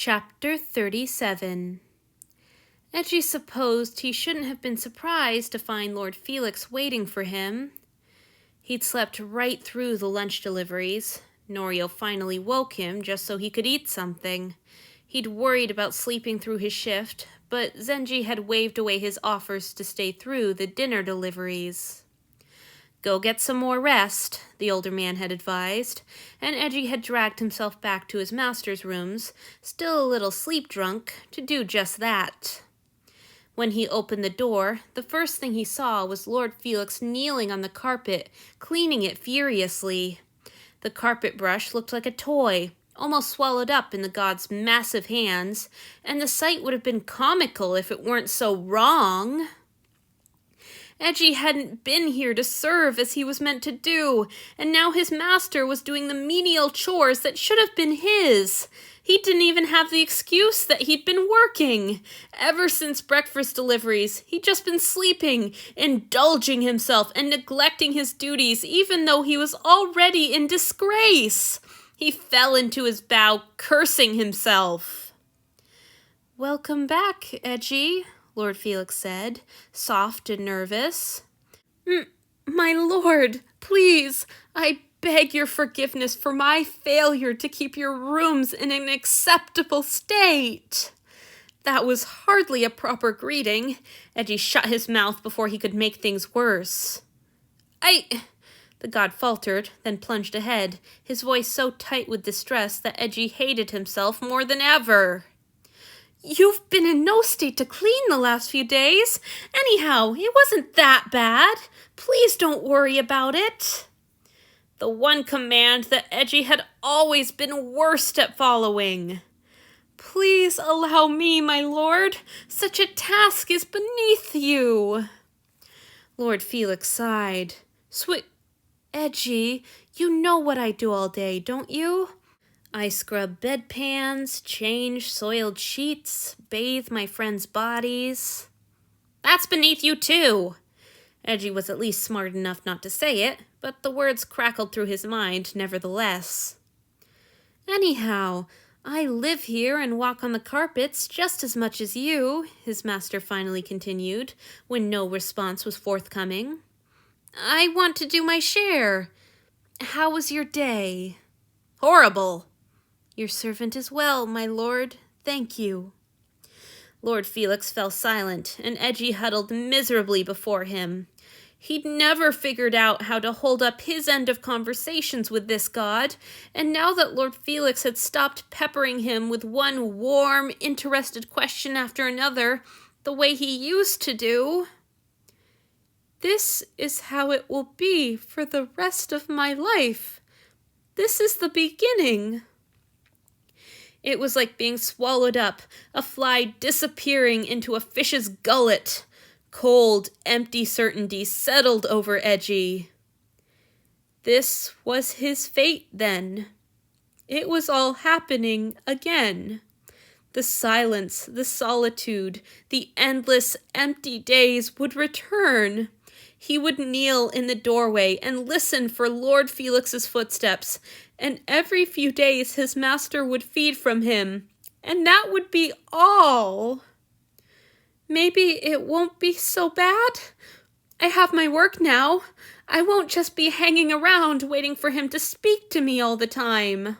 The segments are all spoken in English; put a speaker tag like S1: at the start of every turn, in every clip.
S1: Chapter 37. Eiji supposed he shouldn't have been surprised to find Lord Felix waiting for him. He'd slept right through the lunch deliveries. Norio finally woke him just so he could eat something. He'd worried about sleeping through his shift, but Zenji had waved away his offers to stay through the dinner deliveries. Go get some more rest, the older man had advised, and Eiji had dragged himself back to his master's rooms, still a little sleep-drunk, to do just that. When he opened the door, the first thing he saw was Lord Felix kneeling on the carpet, cleaning it furiously. The carpet brush looked like a toy, almost swallowed up in the god's massive hands, and the sight would have been comical if it weren't so wrong. Eiji hadn't been here to serve as he was meant to do, and now his master was doing the menial chores that should have been his. He didn't even have the excuse that he'd been working. Ever since breakfast deliveries, he'd just been sleeping, indulging himself and neglecting his duties even though he was already in disgrace. He fell into his bow, cursing himself. "Welcome back, Eiji," Lord Felix said, soft and nervous. My lord, please, I beg your forgiveness for my failure to keep your rooms in an acceptable state." That was hardly a proper greeting. Eiji shut his mouth before he could make things worse. The god faltered, then plunged ahead, his voice so tight with distress that Eiji hated himself more than ever. "You've been in no state to clean the last few days. Anyhow, it wasn't that bad. Please don't worry about it." The one command that Eiji had always been worst at following. "Please allow me, my lord. Such a task is beneath you." Lord Felix sighed. Eiji, you know what I do all day, don't you? I scrub bedpans, change soiled sheets, bathe my friends' bodies." "That's beneath you, too." Eiji was at least smart enough not to say it, but the words crackled through his mind nevertheless. "Anyhow, I live here and walk on the carpets just as much as you," his master finally continued, when no response was forthcoming. "I want to do my share. How was your day?" "Horrible." "Your servant is well, my lord. Thank you." Lord Felix fell silent, and Eiji huddled miserably before him. He'd never figured out how to hold up his end of conversations with this god, and now that Lord Felix had stopped peppering him with one warm, interested question after another, the way he used to do. "This is how it will be for the rest of my life. This is the beginning." It was like being swallowed up, a fly disappearing into a fish's gullet. Cold, empty certainty settled over Eiji. This was his fate, then. It was all happening again. The silence, the solitude, the endless, empty days would return. He would kneel in the doorway and listen for Lord Felix's footsteps, and every few days his master would feed from him, and that would be all. Maybe it won't be so bad. I have my work now. I won't just be hanging around waiting for him to speak to me all the time.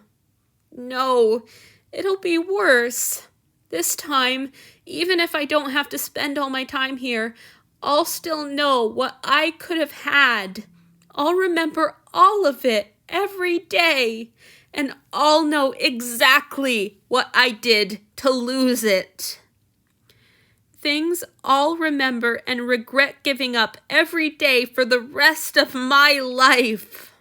S1: No, it'll be worse. This time, even if I don't have to spend all my time here, I'll still know what I could have had. I'll remember all of it every day, and I'll know exactly what I did to lose it. Things I'll remember and regret giving up every day for the rest of my life.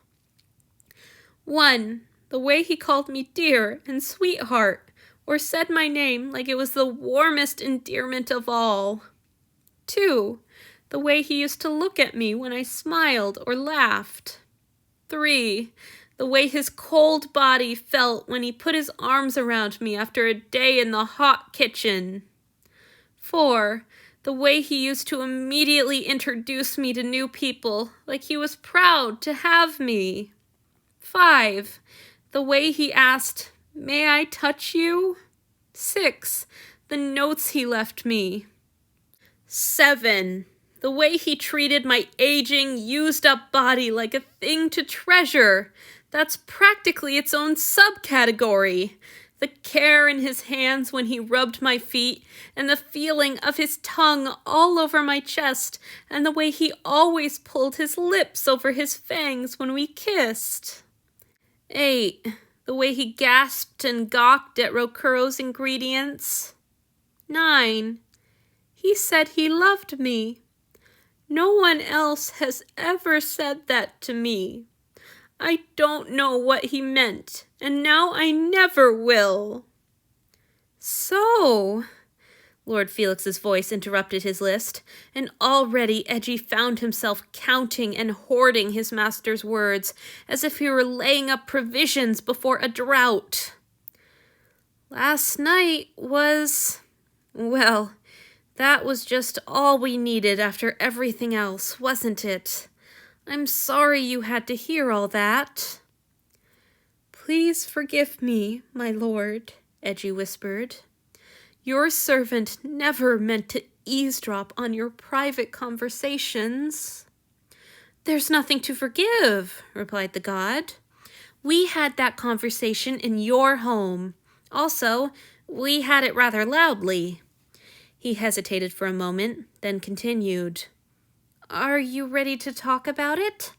S1: 1. The way he called me dear and sweetheart, or said my name like it was the warmest endearment of all. 2. The way he used to look at me when I smiled or laughed. 3. The way his cold body felt when he put his arms around me after a day in the hot kitchen. 4. The way he used to immediately introduce me to new people, like he was proud to have me. 5. The way he asked, "May I touch you?" 6. The notes he left me. 7. The way he treated my aging, used-up body like a thing to treasure. That's practically its own subcategory. The care in his hands when he rubbed my feet, and the feeling of his tongue all over my chest, and the way he always pulled his lips over his fangs when we kissed. 8. The way he gasped and gawked at Rokuro's ingredients. 9. He said he loved me. No one else has ever said that to me. I don't know what he meant, and now I never will. So, Lord Felix's voice interrupted his list, and already Eiji found himself counting and hoarding his master's words as if he were laying up provisions before a drought. Last night was, well, that was just all we needed after everything else, wasn't it? I'm sorry you had to hear all that. Please forgive me, my lord, Eiji whispered. Your servant never meant to eavesdrop on your private conversations. There's nothing to forgive, replied the god. We had that conversation in your home. Also, we had it rather loudly. He hesitated for a moment, then continued. Are you ready to talk about it?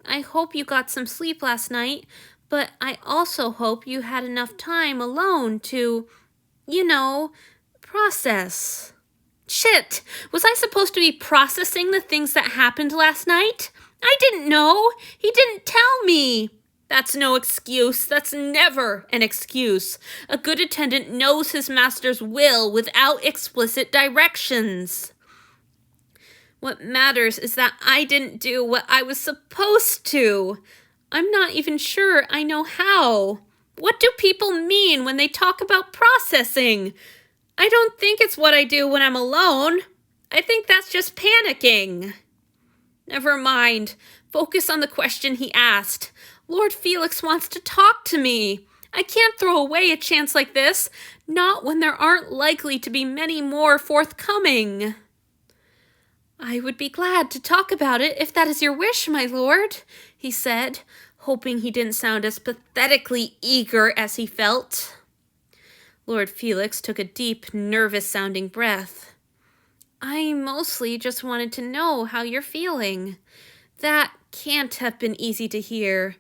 S1: I hope you got some sleep last night, but I also hope you had enough time alone to, process. Shit! Was I supposed to be processing the things that happened last night? I didn't know! He didn't tell me! That's no excuse. That's never an excuse. A good attendant knows his master's will without explicit directions. What matters is that I didn't do what I was supposed to. I'm not even sure I know how. What do people mean when they talk about processing? I don't think it's what I do when I'm alone. I think that's just panicking. Never mind. Focus on the question he asked. Lord Felix wants to talk to me. I can't throw away a chance like this, not when there aren't likely to be many more forthcoming. I would be glad to talk about it if that is your wish, my lord, he said, hoping he didn't sound as pathetically eager as he felt. Lord Felix took a deep, nervous-sounding breath. I mostly just wanted to know how you're feeling. That can't have been easy to hear.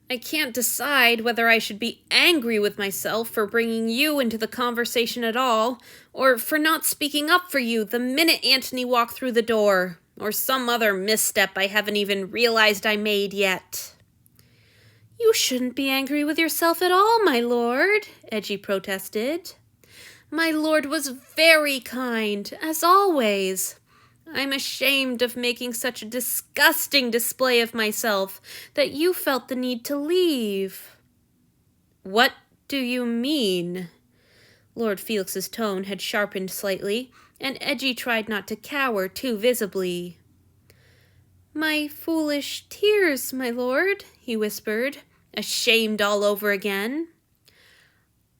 S1: I can't decide whether I should be angry with myself for bringing you into the conversation at all, or for not speaking up for you the minute Antony walked through the door, or some other misstep I haven't even realized I made yet. You shouldn't be angry with yourself at all, my lord, Eiji protested. My lord was very kind, as always. I'm ashamed of making such a disgusting display of myself that you felt the need to leave. What do you mean? Lord Felix's tone had sharpened slightly, and Eiji tried not to cower too visibly. My foolish tears, my lord, he whispered, ashamed all over again.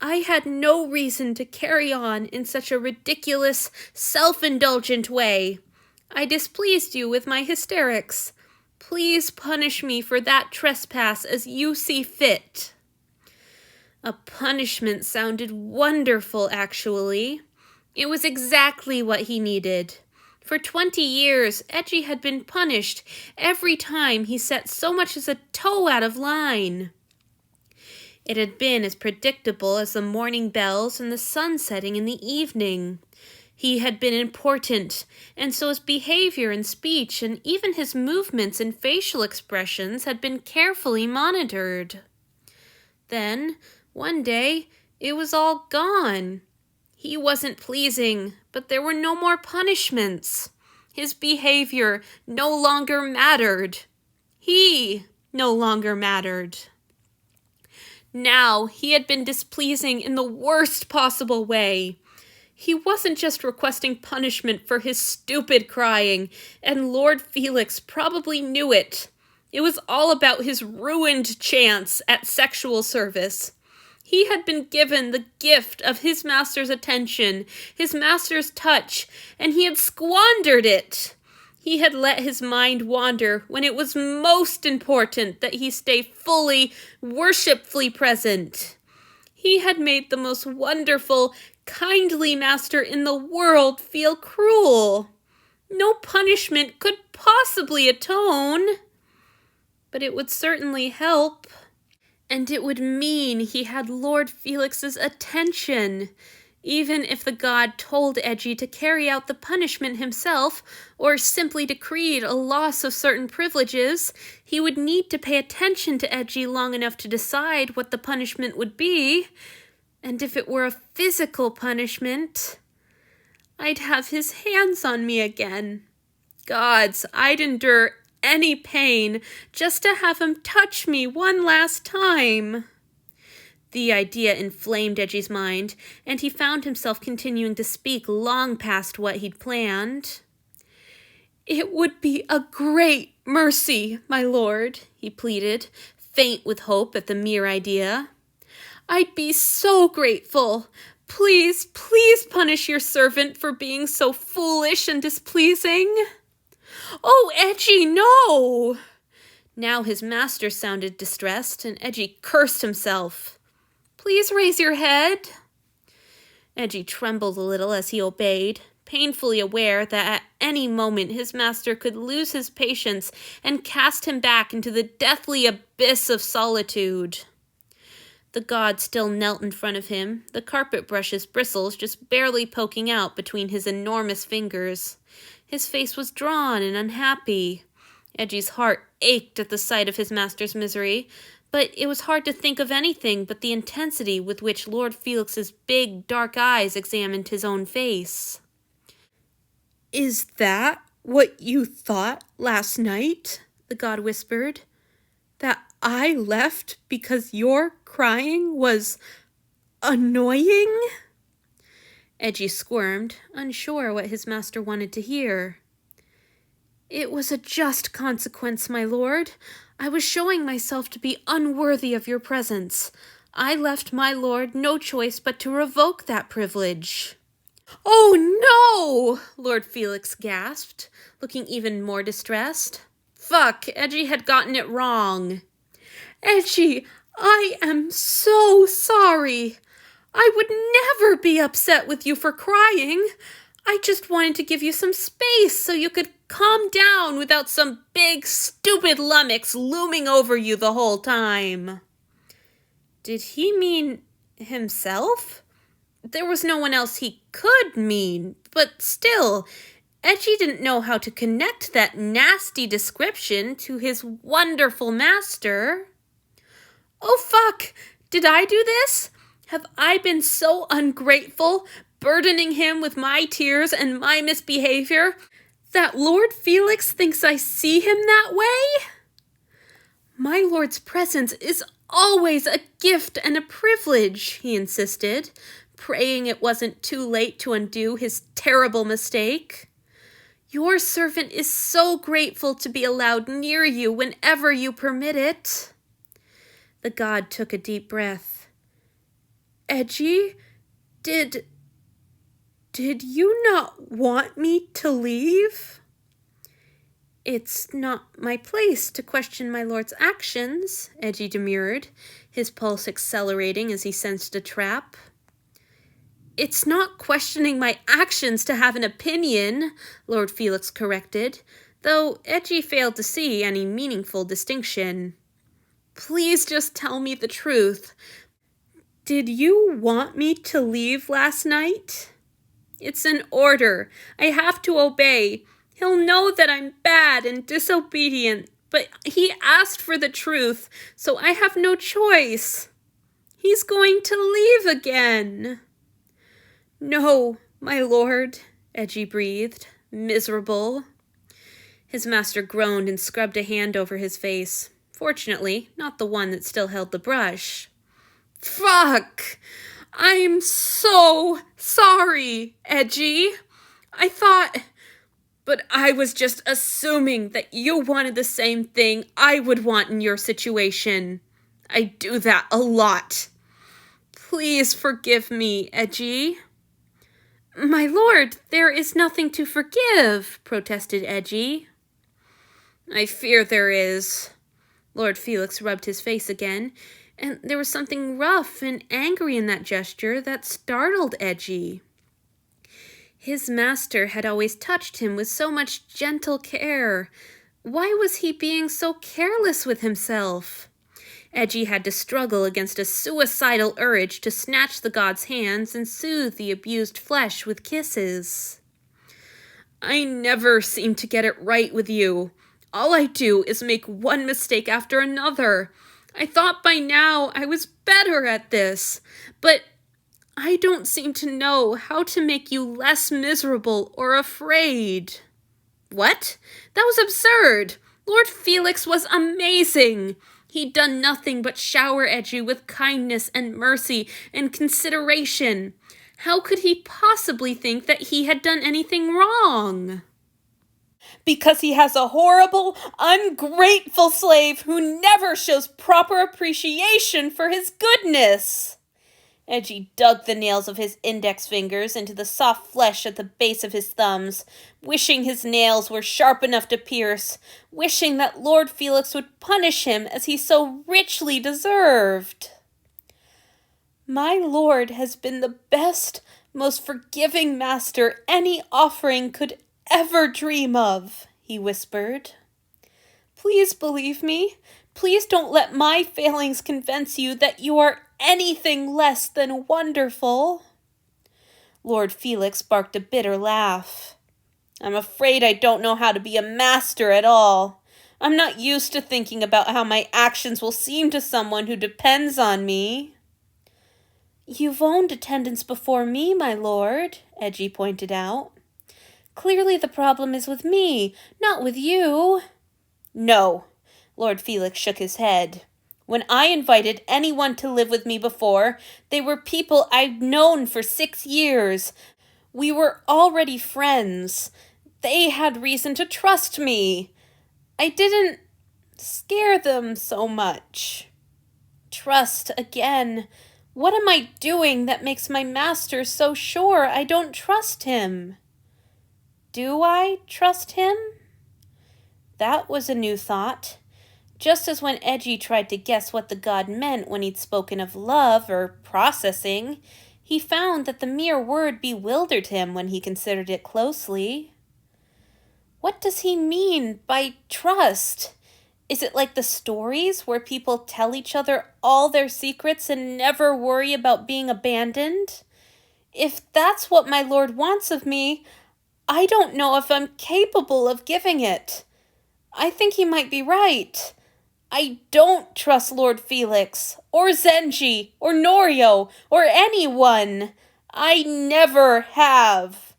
S1: I had no reason to carry on in such a ridiculous, self-indulgent way. I displeased you with my hysterics. Please punish me for that trespass as you see fit. A punishment sounded wonderful, actually. It was exactly what he needed. For 20 years, Eiji had been punished every time he set so much as a toe out of line. It had been as predictable as the morning bells and the sun setting in the evening. He had been important, and so his behavior and speech and even his movements and facial expressions had been carefully monitored. Then, one day, it was all gone. He wasn't pleasing, but there were no more punishments. His behavior no longer mattered. He no longer mattered. Now he had been displeasing in the worst possible way. He wasn't just requesting punishment for his stupid crying, and Lord Felix probably knew it. It was all about his ruined chance at sexual service. He had been given the gift of his master's attention, his master's touch, and he had squandered it. He had let his mind wander when it was most important that he stay fully, worshipfully present. He had made the most wonderful, kindly master in the world feel cruel. No punishment could possibly atone, but it would certainly help. And it would mean he had Lord Felix's attention, even if the god told Eiji to carry out the punishment himself, or simply decreed a loss of certain privileges. He would need to pay attention to Eiji long enough to decide what the punishment would be. And if it were a physical punishment, I'd have his hands on me again. Gods, I'd endure any pain just to have him touch me one last time. The idea inflamed Eji's mind, and he found himself continuing to speak long past what he'd planned. "It would be a great mercy, my lord," he pleaded, faint with hope at the mere idea. "I'd be so grateful. Please, please punish your servant for being so foolish and displeasing." "Oh, Eiji, no!" Now his master sounded distressed, and Eiji cursed himself. "Please raise your head." Eiji trembled a little as he obeyed, painfully aware that at any moment his master could lose his patience and cast him back into the deathly abyss of solitude. The god still knelt in front of him, the carpet brush's bristles just barely poking out between his enormous fingers. His face was drawn and unhappy. Eji's heart ached at the sight of his master's misery, but it was hard to think of anything but the intensity with which Lord Felix's big, dark eyes examined his own face. "Is that what you thought last night?" the god whispered. "That I left because your crying was annoying?" Eiji squirmed, unsure what his master wanted to hear. "It was a just consequence, my lord. I was showing myself to be unworthy of your presence. I left my lord no choice but to revoke that privilege." "Oh, no!" Lord Felix gasped, looking even more distressed. Fuck, Eiji had gotten it wrong. "Eiji, I am so sorry. I would never be upset with you for crying. I just wanted to give you some space so you could calm down without some big, stupid lummox looming over you the whole time." Did he mean himself? There was no one else he could mean, but still, Eiji didn't know how to connect that nasty description to his wonderful master. Oh fuck, did I do this? Have I been so ungrateful, burdening him with my tears and my misbehavior, that Lord Felix thinks I see him that way? My lord's presence is always a gift and a privilege, he insisted, praying it wasn't too late to undo his terrible mistake. Your servant is so grateful to be allowed near you whenever you permit it. The god took a deep breath. Eiji, did you not want me to leave? It's not my place to question my lord's actions, Eiji demurred, his pulse accelerating as he sensed a trap. It's not questioning my actions to have an opinion, Lord Felix corrected, though Eiji failed to see any meaningful distinction. Please just tell me the truth. Did you want me to leave last night? It's an order. I have to obey. He'll know that I'm bad and disobedient, but he asked for the truth, so I have no choice. He's going to leave again. No, my lord, Eiji breathed, miserable. His master groaned and scrubbed a hand over his face. Fortunately, not the one that still held the brush. Fuck! I'm so sorry, Eiji. I thought... But I was just assuming that you wanted the same thing I would want in your situation. I do that a lot. Please forgive me, Eiji. My lord, there is nothing to forgive, protested Eiji. I fear there is. Lord Felix rubbed his face again, and there was something rough and angry in that gesture that startled Eiji. His master had always touched him with so much gentle care. Why was he being so careless with himself? Eiji had to struggle against a suicidal urge to snatch the god's hands and soothe the abused flesh with kisses. I never seem to get it right with you. All I do is make one mistake after another. I thought by now I was better at this, but I don't seem to know how to make you less miserable or afraid. What? That was absurd. Lord Felix was amazing. He'd done nothing but shower Eiji with kindness and mercy and consideration. How could he possibly think that he had done anything wrong? Because he has a horrible, ungrateful slave who never shows proper appreciation for his goodness. Eiji dug the nails of his index fingers into the soft flesh at the base of his thumbs, wishing his nails were sharp enough to pierce, wishing that Lord Felix would punish him as he so richly deserved. My lord has been the best, most forgiving master any offering could ever dream of, he whispered. Please believe me. Please don't let my failings convince you that you are anything less than wonderful. Lord Felix barked a bitter laugh. I'm afraid I don't know how to be a master at all. I'm not used to thinking about how my actions will seem to someone who depends on me. You've owned attendance before me, my lord, Eiji pointed out. Clearly the problem is with me, not with you. No, Lord Felix shook his head. When I invited anyone to live with me before, they were people I'd known for 6 years. We were already friends. They had reason to trust me. I didn't scare them so much. Trust again. What am I doing that makes my master so sure I don't trust him? Do I trust him? That was a new thought. Just as when Eiji tried to guess what the god meant when he'd spoken of love or processing, he found that the mere word bewildered him when he considered it closely. What does he mean by trust? Is it like the stories where people tell each other all their secrets and never worry about being abandoned? If that's what my lord wants of me, I don't know if I'm capable of giving it. I think he might be right. I don't trust Lord Felix, or Zenji, or Norio, or anyone. I never have.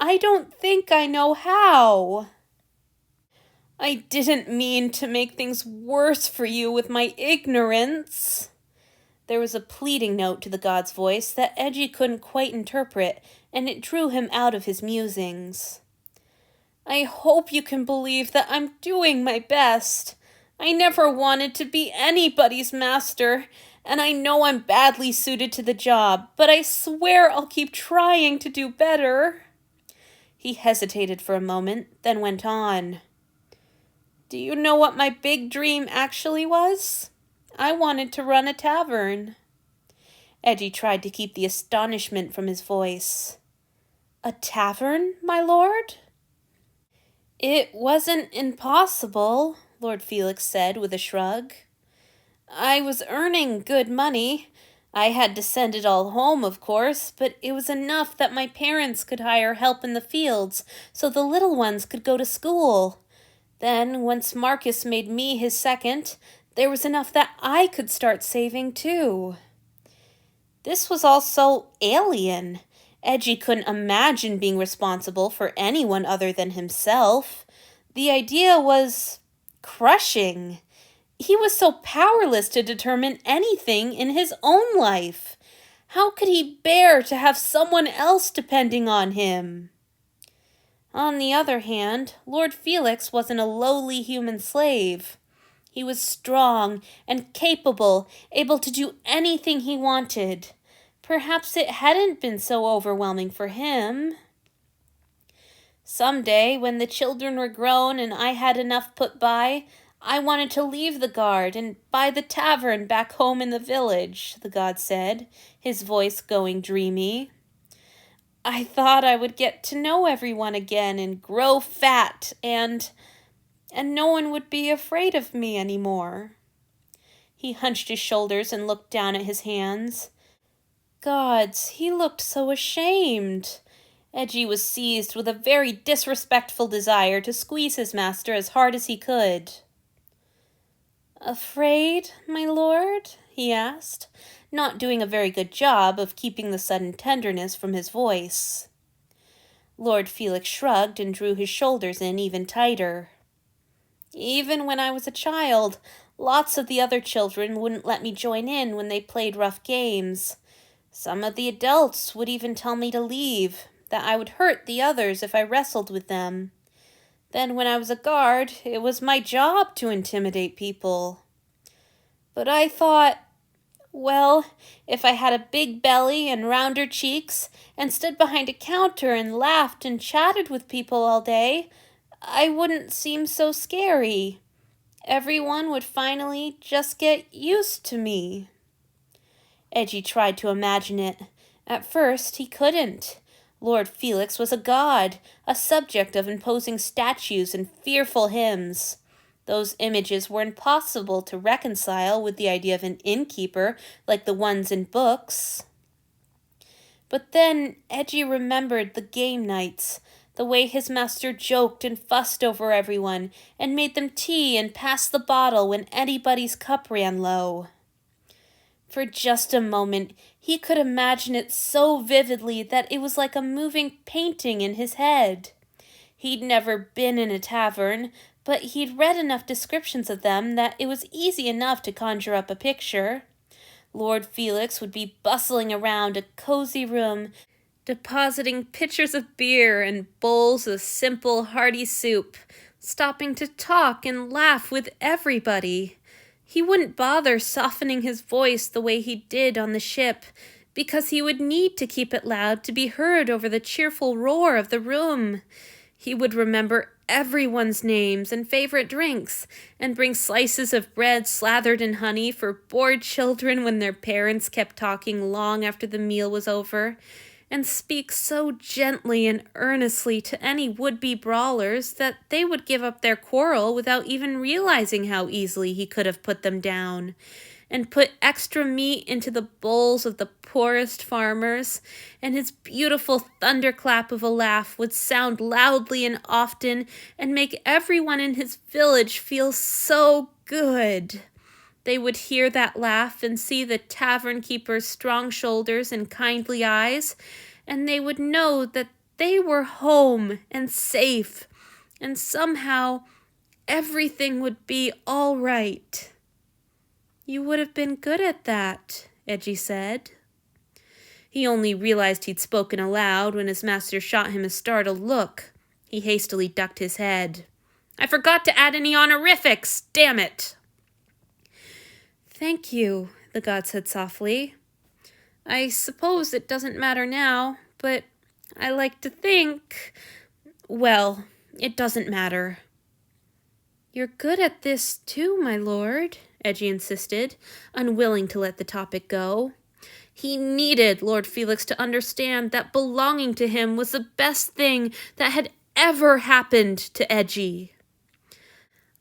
S1: I don't think I know how. I didn't mean to make things worse for you with my ignorance. There was a pleading note to the god's voice that Eiji couldn't quite interpret, and it drew him out of his musings. I hope you can believe that I'm doing my best. I never wanted to be anybody's master, and I know I'm badly suited to the job, but I swear I'll keep trying to do better. He hesitated for a moment, then went on. Do you know what my big dream actually was? I wanted to run a tavern. Eiji tried to keep the astonishment from his voice. A tavern, my lord? It wasn't impossible, Lord Felix said with a shrug. I was earning good money. I had to send it all home, of course, but it was enough that my parents could hire help in the fields so the little ones could go to school. Then, once Marcus made me his second, there was enough that I could start saving too. This was all so alien. Eiji couldn't imagine being responsible for anyone other than himself. The idea was crushing. He was so powerless to determine anything in his own life. How could he bear to have someone else depending on him? On the other hand, Lord Felix wasn't a lowly human slave. He was strong and capable, able to do anything he wanted. perhaps it hadn't been so overwhelming for him. Someday, when the children were grown and I had enough put by, I wanted to leave the guard and buy the tavern back home in the village, the god said, his voice going dreamy. I thought I would get to know everyone again and grow fat and no one would be afraid of me anymore. He hunched his shoulders and looked down at his hands. Gods, he looked so ashamed. Eiji was seized with a very disrespectful desire to squeeze his master as hard as he could. Afraid, my lord? He asked, not doing a very good job of keeping the sudden tenderness from his voice. Lord Felix shrugged and drew his shoulders in even tighter. Even when I was a child, lots of the other children wouldn't let me join in when they played rough games. Some of the adults would even tell me to leave, that I would hurt the others if I wrestled with them. Then when I was a guard, it was my job to intimidate people. But I thought, well, if I had a big belly and rounder cheeks and stood behind a counter and laughed and chatted with people all day, I wouldn't seem so scary. Everyone would finally just get used to me. Eiji tried to imagine it. At first, he couldn't. Lord Felix was a god, a subject of imposing statues and fearful hymns. Those images were impossible to reconcile with the idea of an innkeeper like the ones in books. But then Eiji remembered the game nights, the way his master joked and fussed over everyone and made them tea and passed the bottle when anybody's cup ran low. For just a moment, he could imagine it so vividly that it was like a moving painting in his head. He'd never been in a tavern, but he'd read enough descriptions of them that it was easy enough to conjure up a picture. Lord Felix would be bustling around a cozy room, depositing pitchers of beer and bowls of simple, hearty soup, stopping to talk and laugh with everybody. He wouldn't bother softening his voice the way he did on the ship, because he would need to keep it loud to be heard over the cheerful roar of the room. He would remember everyone's names and favorite drinks, and bring slices of bread slathered in honey for bored children when their parents kept talking long after the meal was over, and speak so gently and earnestly to any would-be brawlers that they would give up their quarrel without even realizing how easily he could have put them down, and put extra meat into the bowls of the poorest farmers, and his beautiful thunderclap of a laugh would sound loudly and often and make everyone in his village feel so good. They would hear that laugh and see the tavern keeper's strong shoulders and kindly eyes, and they would know that they were home and safe, and somehow everything would be all right. You would have been good at that, Eiji said. He only realized he'd spoken aloud when his master shot him a startled look. He hastily ducked his head. I forgot to add any honorifics, damn it! Thank you, the god said softly. I suppose it doesn't matter now, but I like to think... Well, it doesn't matter. You're good at this too, my lord, Eiji insisted, unwilling to let the topic go. He needed Lord Felix to understand that belonging to him was the best thing that had ever happened to Eiji.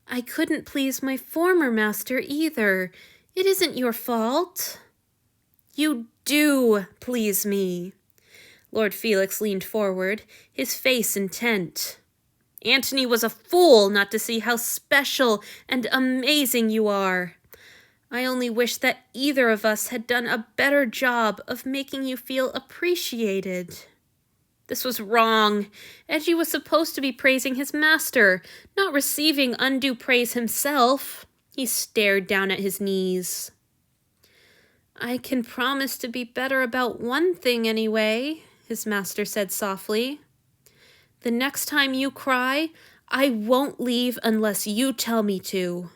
S1: I couldn't please my former master either. It isn't your fault. You do please me. Lord Felix leaned forward, his face intent. Antony was a fool not to see how special and amazing you are. I only wish that either of us had done a better job of making you feel appreciated. This was wrong. Eiji was supposed to be praising his master, not receiving undue praise himself. He stared down at his knees. I can promise to be better about one thing anyway, his master said softly. The next time you cry, I won't leave unless you tell me to.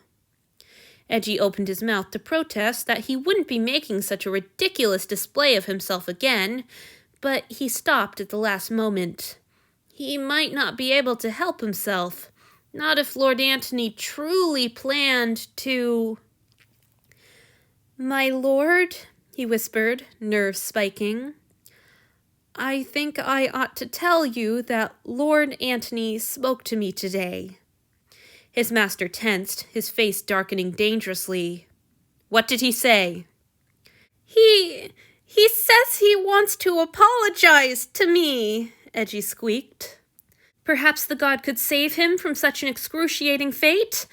S1: Eiji opened his mouth to protest that he wouldn't be making such a ridiculous display of himself again, but he stopped at the last moment. He might not be able to help himself, not if Lord Antony truly planned to... "My lord," he whispered, nerves spiking, "I think I ought to tell you that Lord Antony spoke to me today." His master tensed, his face darkening dangerously. "What did he say?" He says he wants to apologize to me," Eiji squeaked. Perhaps the god could save him from such an excruciating fate?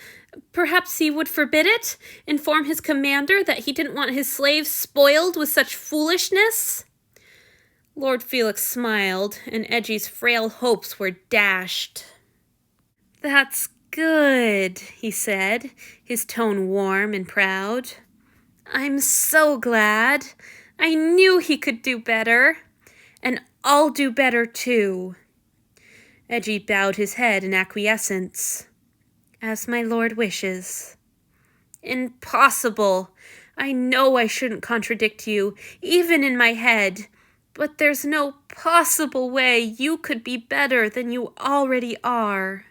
S1: Perhaps he would forbid it, inform his commander that he didn't want his slaves spoiled with such foolishness? Lord Felix smiled, and Eiji's frail hopes were dashed. "That's good," he said, his tone warm and proud. "I'm so glad. I knew he could do better. And I'll do better too." Eiji bowed his head in acquiescence. "As my lord wishes." "Impossible. I know I shouldn't contradict you, even in my head, but there's no possible way you could be better than you already are."